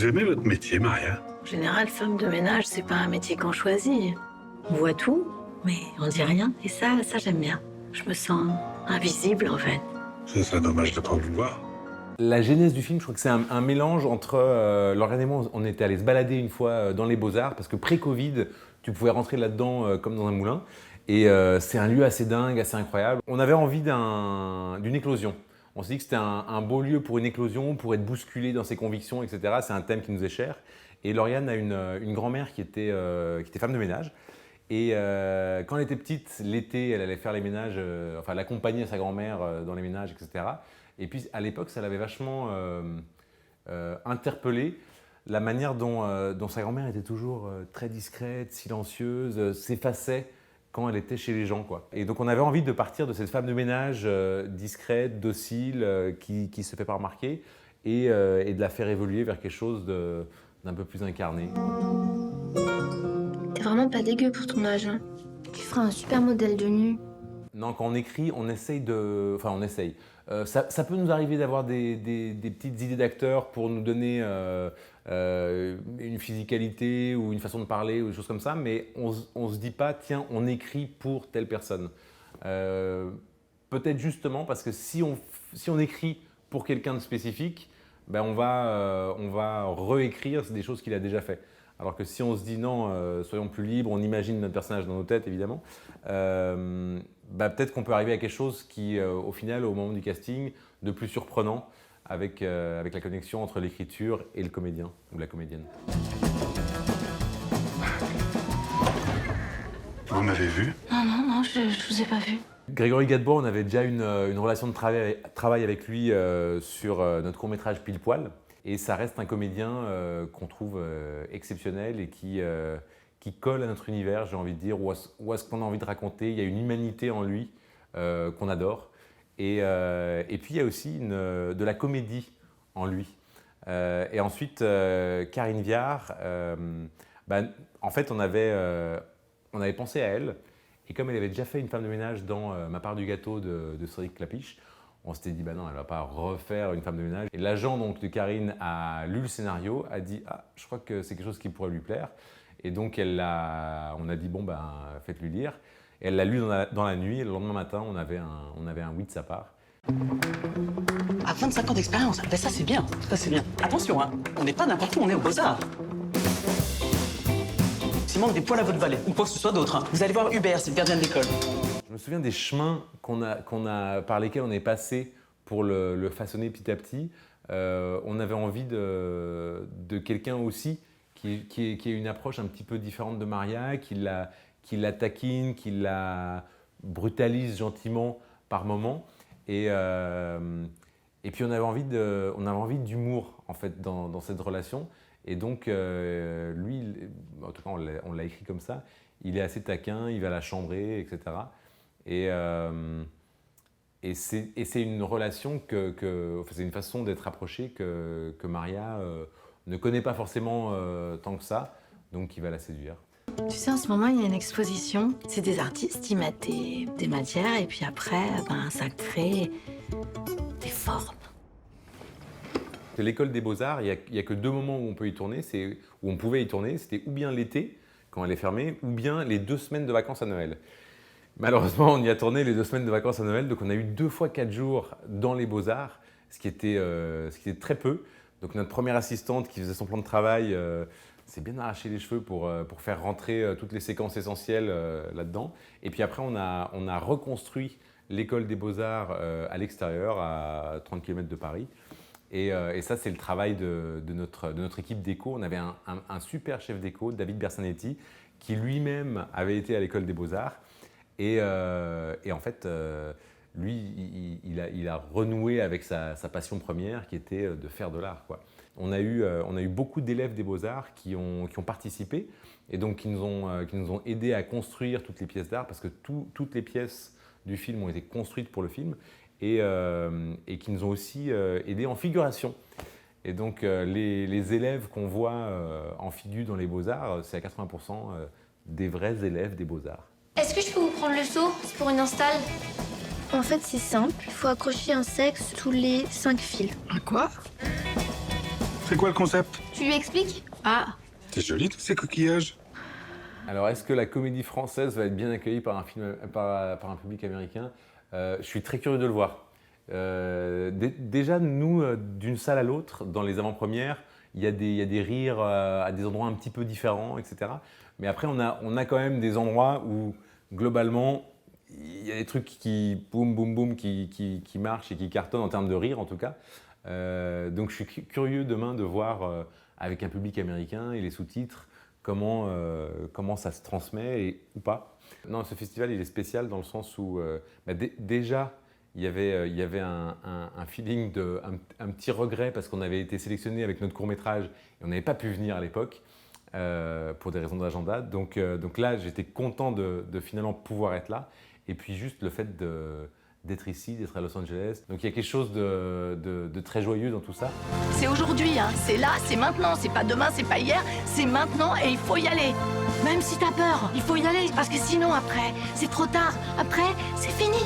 Vous aimez votre métier, Maria? En général, femme de ménage, c'est pas un métier qu'on choisit. On voit tout, mais on dit rien. Et ça j'aime bien. Je me sens invisible, en fait. Ce serait dommage de ne pas vous voir. La genèse du film, je crois que c'est un mélange entre... Lauriane et moi, on était allés se balader une fois dans les Beaux-Arts, parce que pré-Covid, tu pouvais rentrer là-dedans comme dans un moulin. Et c'est un lieu assez dingue, assez incroyable. On avait envie d'une éclosion. On s'est dit que c'était un beau lieu pour une éclosion, pour être bousculé dans ses convictions, etc. C'est un thème qui nous est cher. Et Lauriane a une grand-mère qui était femme de ménage. Et quand elle était petite, l'été, elle allait faire les ménages, enfin, elle accompagnait sa grand-mère dans les ménages, etc. Et puis, à l'époque, ça l'avait vachement interpellée, la manière dont sa grand-mère était toujours très discrète, silencieuse, s'effaçait quand elle était chez les gens, quoi. Et donc, on avait envie de partir de cette femme de ménage discrète, docile, qui se fait pas remarquer, et de la faire évoluer vers quelque chose d'un peu plus incarné. T'es vraiment pas dégueu pour ton âge, hein. Tu feras un super modèle de nu. Non, quand on écrit, on essaye de... Enfin, on essaye. Ça peut nous arriver d'avoir des petites idées d'acteurs pour nous donner une physicalité ou une façon de parler ou des choses comme ça, mais on se dit pas, tiens, on écrit pour telle personne. Peut-être justement parce que si on écrit pour quelqu'un de spécifique, ben on va réécrire des choses qu'il a déjà fait. Alors que si on se dit non, soyons plus libres, on imagine notre personnage dans nos têtes évidemment, peut-être qu'on peut arriver à quelque chose qui, au final, au moment du casting, de plus surprenant avec la connexion entre l'écriture et le comédien ou la comédienne. Vous m'avez vu? Non, je vous ai pas vu. Grégory Gadebois, on avait déjà une relation de travail avec lui sur notre court-métrage Pile Poil. Et ça reste un comédien qu'on trouve exceptionnel et qui colle à notre univers, j'ai envie de dire, ou à ce qu'on a envie de raconter. Il y a une humanité en lui qu'on adore. Et puis, il y a aussi de la comédie en lui. Et ensuite, Karine Viard, en fait, on avait pensé à elle. Et comme elle avait déjà fait une femme de ménage dans Ma part du gâteau de Cédric Clapiche, on s'était dit, non, elle ne va pas refaire une femme de ménage. Et l'agent donc, de Karine a lu le scénario, a dit, je crois que c'est quelque chose qui pourrait lui plaire. Et donc, on a dit, faites-lui lire. Et elle l'a lu dans la nuit, et le lendemain matin, on avait un oui de sa part. À 25 ans d'expérience, ça c'est bien, ça c'est bien. Attention, hein, on n'est pas n'importe où, on est au Beaux-Arts. S'il manque des poils à votre valet, ou quoi que ce soit d'autre, hein, vous allez voir Hubert, c'est le gardien de l'école. Je me souviens des chemins par lesquels on est passé pour le façonner petit à petit. On avait envie de quelqu'un aussi qui ait une approche un petit peu différente de Maria, qui la taquine, qui la brutalise gentiment par moments. Et puis on avait envie d'humour en fait dans cette relation. Et donc lui, en tout cas on l'a écrit comme ça, il est assez taquin, il va la chambrer, etc. Et c'est une relation c'est une façon d'être approché que Maria ne connaît pas forcément tant que ça, donc qui va la séduire. Tu sais, en ce moment, il y a une exposition. C'est des artistes, ils mettent des matières et puis après, ça crée des formes. L'école des Beaux-Arts, il y a que 2 moments où on peut y tourner, où on pouvait y tourner, c'était ou bien l'été, quand elle est fermée, ou bien les 2 semaines de vacances à Noël. Malheureusement, on y a tourné les 2 semaines de vacances à Noël, donc on a eu 2 fois 4 jours dans les Beaux-Arts, ce qui était très peu. Donc notre première assistante qui faisait son plan de travail s'est bien arraché les cheveux pour faire rentrer toutes les séquences essentielles là-dedans. Et puis après, on a reconstruit l'école des Beaux-Arts à l'extérieur, à 30 km de Paris. Et ça, c'est le travail de notre équipe déco. On avait un super chef déco, David Bersanetti, qui lui-même avait été à l'école des Beaux-Arts. Et en fait, lui, il a renoué avec sa passion première, qui était de faire de l'art, quoi. On a eu beaucoup d'élèves des Beaux-Arts qui ont participé et donc qui nous ont aidés à construire toutes les pièces d'art, parce que toutes les pièces du film ont été construites pour le film, et qui nous ont aussi aidés en figuration. Et donc les élèves qu'on voit en figure dans les Beaux-Arts, c'est à 80% des vrais élèves des Beaux-Arts. Est-ce que je peux vous prendre le seau? C'est pour une install. En fait, c'est simple. Il faut accrocher un sexe tous les 5 fils. Un quoi? C'est quoi le concept? Tu lui expliques? Ah, C'est joli tous ces coquillages. Alors, est-ce que la comédie française va être bien accueillie par un, par un public américain? Je suis très curieux de le voir. Déjà, nous, d'une salle à l'autre, dans les avant-premières, il y a des rires à des endroits un petit peu différents, etc. Mais après, on a quand même des endroits où, globalement, il y a des trucs qui, boum, boum, boum, qui marchent et qui cartonnent en termes de rire, en tout cas. Donc, je suis curieux demain de voir, avec un public américain et les sous-titres, comment ça se transmet ou pas. Non, ce festival, il est spécial dans le sens où, déjà, il y avait un feeling un petit regret parce qu'on avait été sélectionné avec notre court-métrage et on n'avait pas pu venir à l'époque pour des raisons d'agenda. Donc là, j'étais content de finalement pouvoir être là. Et puis juste le fait d'être ici, d'être à Los Angeles. Donc il y a quelque chose de très joyeux dans tout ça. C'est aujourd'hui, hein. C'est là, c'est maintenant, c'est pas demain, c'est pas hier, c'est maintenant et il faut y aller. Même si t'as peur, il faut y aller parce que sinon après, c'est trop tard. Après, c'est fini.